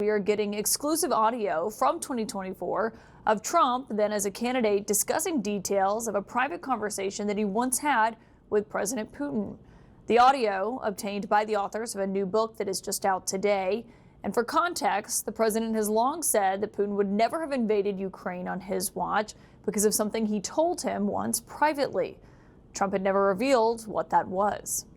we are getting exclusive audio from 2024 of Trump then as a candidate discussing details of a private conversation that he once had with President Putin. The audio obtained by the authors of a new book that is just out today. And for context, the president has long said that Putin would never have invaded Ukraine on his watch because of something he told him once privately. Trump had never revealed what that was.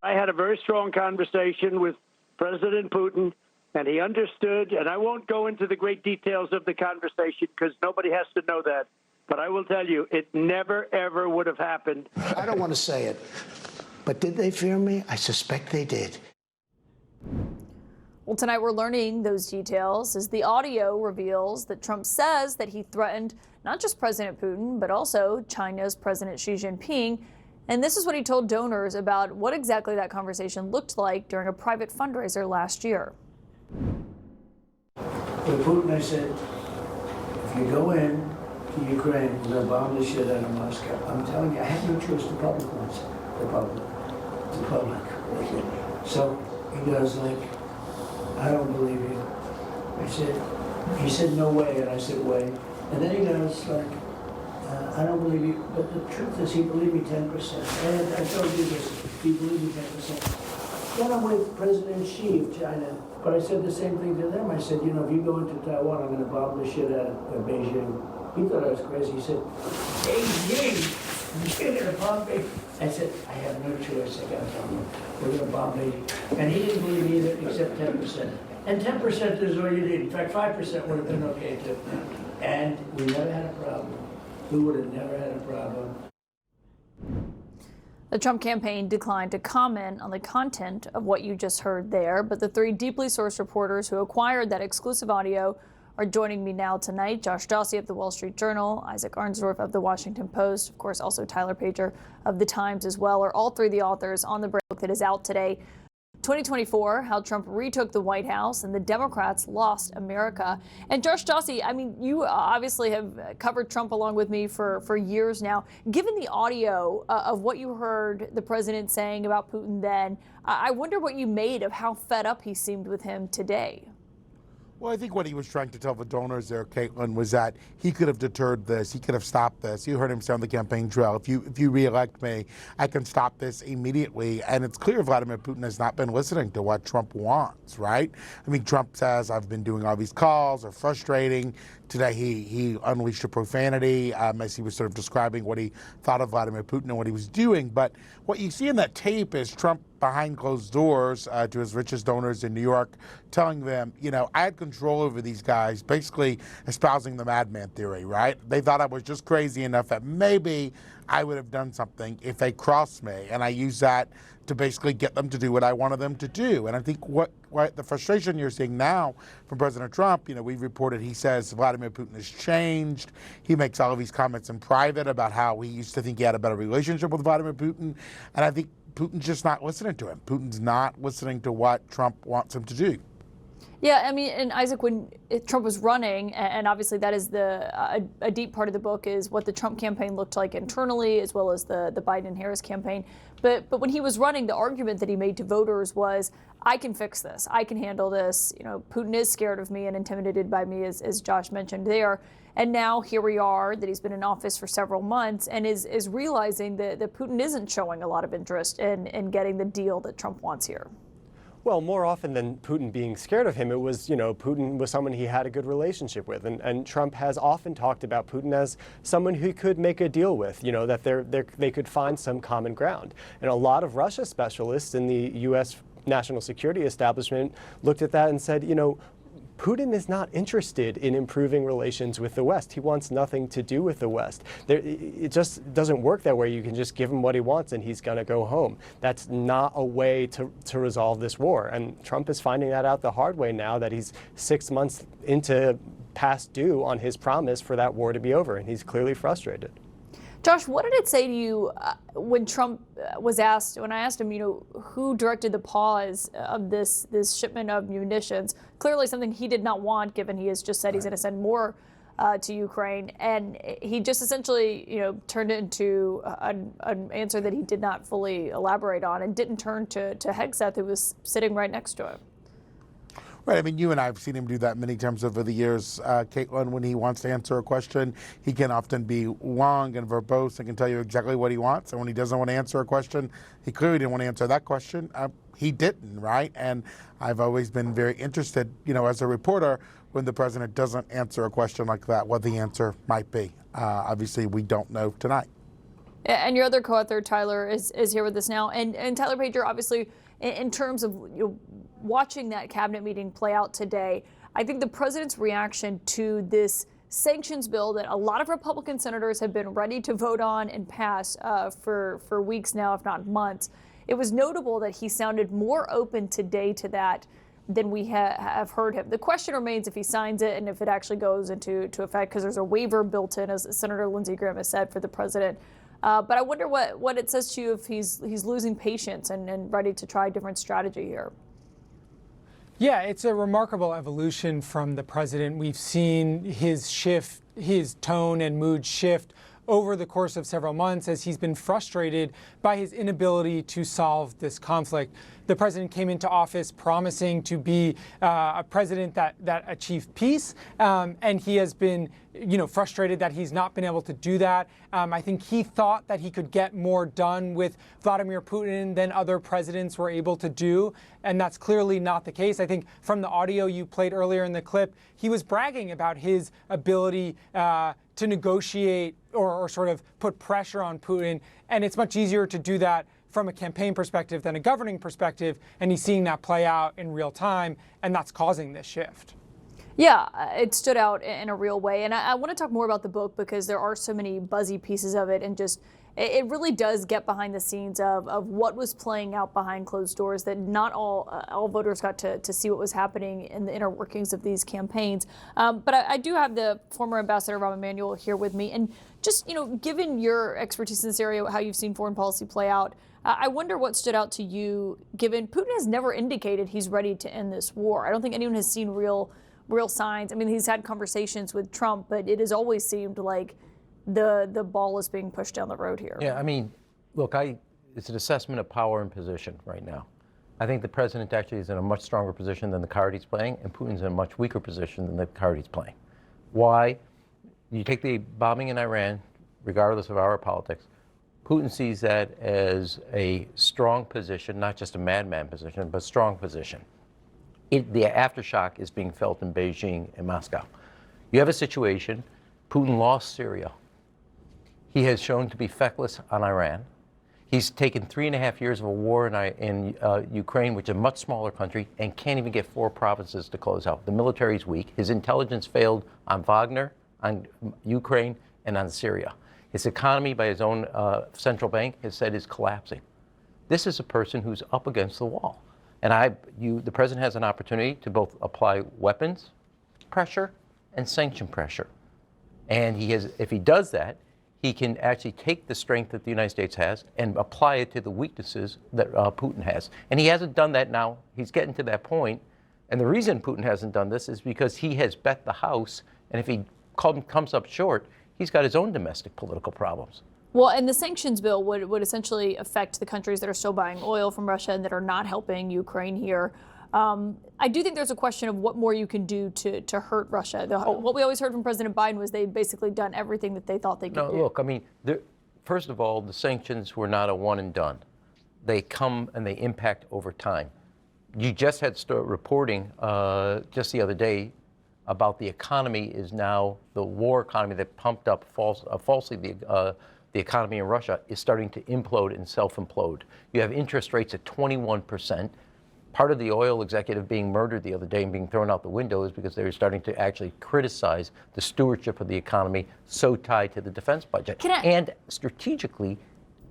I had a very strong conversation with President Putin, and he understood, and I won't go into the great details of the conversation because nobody has to know that, but I will tell you, it never, ever would have happened. I don't want to say it, but did they fear me? I suspect they did. Well, tonight we're learning those details as the audio reveals that Trump says that he threatened not just President Putin, but also China's President Xi Jinping. And this is what he told donors about what exactly that conversation looked like during a private fundraiser last year. With Putin, I said, if you go in to Ukraine, we're going to bomb the shit out of Moscow. I'm telling you, I had no choice. The public wants it. The public. So he goes like, I don't believe you. He said, no way. And I said, way. And then he goes like, I don't believe you, but the truth is he believed me 10%. And I told you this, he believed me 10%. Then I'm with President Xi of China, but I said the same thing to them. I said, you know, if you go into Taiwan, I'm going to bomb the shit out of Beijing. He thought I was crazy. He said, Beijing, you're going to bomb Beijing. I said, I have no choice. I got to tell you, we're going to bomb Beijing. And he didn't believe me either, except 10%. And 10% is all you need. In fact, 5% would have been okay too. And we never had a problem. We would have never had a problem. The Trump campaign declined to comment on the content of what you just heard there, but the three deeply sourced reporters who acquired that exclusive audio are joining me now tonight. Josh Dawsey of the Wall Street Journal, Isaac Arnsdorf of the Washington Post, of course, also Tyler Pager of the Times as well, are all three the authors on the book that is out today. 2024, how Trump retook the White House and the Democrats lost America. And Josh Dawsey, I mean, you obviously have covered Trump along with me for years now. Given the audio of what you heard the president saying about Putin then, I wonder what you made of how fed up he seemed with him today. Well, I think what he was trying to tell the donors there, Caitlin, was that he could have deterred this. He could have stopped this. You heard him say on the campaign trail, if you reelect me, I can stop this immediately. And it's clear Vladimir Putin has not been listening to what Trump wants, right? I mean, Trump says, I've been doing all these calls, they're frustrating. Today he unleashed a profanity as he was sort of describing what he thought of Vladimir Putin and what he was doing. But what you see in that tape is Trump behind closed doors to his richest donors in New York, telling them, you know, I had control over these guys, basically espousing the madman theory, right? They thought I was just crazy enough that maybe I would have done something if they crossed me. And I used that to basically get them to do what I wanted them to do. And I think what the frustration you're seeing now from President Trump, you know, we've reported he says Vladimir Putin has changed. He makes all of these comments in private about how he used to think he had a better relationship with Vladimir Putin. And I think Putin's just not listening to him. Putin's not listening to what Trump wants him to do. Yeah, I mean, and Isaac, when Trump was running, and obviously that is a deep part of the book, is what the Trump campaign looked like internally, as well as the Biden and Harris campaign. But when he was running, the argument that he made to voters was, I can fix this. I can handle this. You know, Putin is scared of me and intimidated by me, as Josh mentioned there. And now here we are, that he's been in office for several months and is realizing that Putin isn't showing a lot of interest in getting the deal that Trump wants here. Well, more often than Putin being scared of him, it was, you know, Putin was someone he had a good relationship with. And Trump has often talked about Putin as someone who could make a deal with, you know, that they could find some common ground. And a lot of Russia specialists in the U.S. national security establishment looked at that and said, you know, Putin is not interested in improving relations with the West. He wants nothing to do with the West. It just doesn't work that way. You can just give him what he wants and he's going to go home. That's not a way to resolve this war. And Trump is finding that out the hard way now that he's 6 months into past due on his promise for that war to be over, and he's clearly frustrated. Josh, what did it say to you when Trump was asked, when I asked him, you know, who directed the pause of this shipment of munitions? Clearly something he did not want, given he has just said he's going to send more to Ukraine. And he just essentially, you know, turned it into an answer that he did not fully elaborate on and didn't turn to Hegseth, who was sitting right next to him. Right. I mean, you and I have seen him do that many times over the years, Caitlin. When he wants to answer a question, he can often be long and verbose and can tell you exactly what he wants. And when he doesn't want to answer a question, he clearly didn't want to answer that question. He didn't, right? And I've always been very interested, as a reporter, when the president doesn't answer a question like that, what the answer might be. Obviously, we don't know tonight. And your other co-author, Tyler, is here with us now. And Tyler Pager, obviously, in terms of watching that cabinet meeting play out today, I think the president's reaction to this sanctions bill that a lot of Republican senators have been ready to vote on and pass for weeks now, if not months, it was notable that he sounded more open today to that than we have heard him. The question remains if he signs it and if it actually goes into effect, because there's a waiver built in, as Senator Lindsey Graham has said, for the president. But I wonder what it says to you if he's losing patience and ready to try a different strategy here. Yeah, it's a remarkable evolution from the president. We've seen his tone and mood shift over the course of several months as he's been frustrated by his inability to solve this conflict. The president came into office promising to be a president that achieved peace, and he has been frustrated that he's not been able to do that. I think he thought that he could get more done with Vladimir Putin than other presidents were able to do, and that's clearly not the case. I think from the audio you played earlier in the clip, he was bragging about his ability to negotiate or sort of put pressure on Putin, and it's much easier to do that from a campaign perspective than a governing perspective, and he's seeing that play out in real time, and that's causing this shift. Yeah, it stood out in a real way. And I want to talk more about the book because there are so many buzzy pieces of it, and just it really does get behind the scenes of what was playing out behind closed doors, that not all voters got to see what was happening in the inner workings of these campaigns. But I do have the former Ambassador Rahm Emanuel here with me. And just, given your expertise in this area, how you've seen foreign policy play out, I wonder what stood out to you, given Putin has never indicated he's ready to end this war. I don't think anyone has seen real signs. I mean, he's had conversations with Trump, but it has always seemed like the ball is being pushed down the road here. Yeah, I mean, look, it's an assessment of power and position right now. I think the president actually is in a much stronger position than the card he's playing, and Putin's in a much weaker position than the card he's playing. Why? You take the bombing in Iran, regardless of our politics, Putin sees that as a strong position, not just a madman position, but a strong position. The aftershock is being felt in Beijing and Moscow. You have a situation, Putin lost Syria. He has shown to be feckless on Iran. He's taken 3.5 years of a war in Ukraine, which is a much smaller country, and can't even get 4 provinces to close out. The military's weak. His intelligence failed on Wagner, on Ukraine, and on Syria. His economy, by his own central bank, has said is collapsing. This is a person who's up against the wall. And the president has an opportunity to both apply weapons pressure and sanction pressure. And if he does that, he can actually take the strength that the United States has and apply it to the weaknesses that Putin has. And he hasn't done that now. He's getting to that point. And the reason Putin hasn't done this is because he has bet the house. And if he comes up short, he's got his own domestic political problems. Well, and the sanctions bill would essentially affect the countries that are still buying oil from Russia and that are not helping Ukraine here. I do think there's a question of what more you can do to hurt Russia. What we always heard from President Biden was they'd basically done everything that they thought they could do. No, look, I mean, first of all, the sanctions were not a one and done. They come and they impact over time. You just had reporting just the other day about the economy is now, the war economy that pumped up falsely the economy in Russia is starting to implode and self-implode. You have interest rates at 21%. Part of the oil executive being murdered the other day and being thrown out the window is because they were starting to actually criticize the stewardship of the economy so tied to the defense budget. And strategically,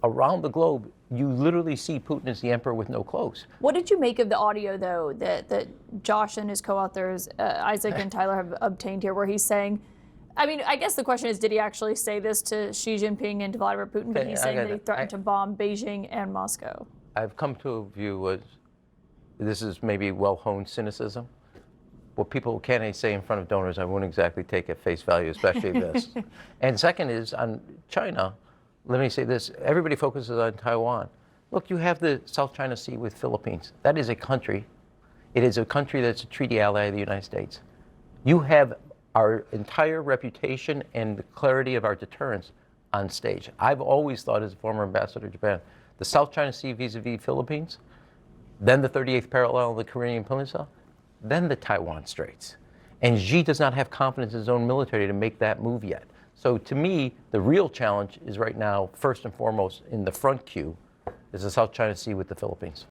around the globe, you literally see Putin as the emperor with no clothes. What did you make of the audio, though, that Josh and his co-authors, Isaac and Tyler, have obtained here, where he's saying, I mean, I guess the question is, did he actually say this to Xi Jinping and to Vladimir Putin? But he's saying that he threatened to bomb Beijing and Moscow. I've come to a view this is maybe well-honed cynicism. What people can't say in front of donors, I wouldn't exactly take at face value, especially this. And second is on China. Let me say this, everybody focuses on Taiwan. Look, you have the South China Sea with Philippines. That is a country. It is a country that's a treaty ally of the United States. You have our entire reputation and the clarity of our deterrence on stage. I've always thought, as a former ambassador to Japan, the South China Sea vis-a-vis Philippines, then the 38th parallel of the Korean Peninsula, then the Taiwan Straits. And Xi does not have confidence in his own military to make that move yet. So to me, the real challenge is right now, first and foremost, in the front queue, is the South China Sea with the Philippines.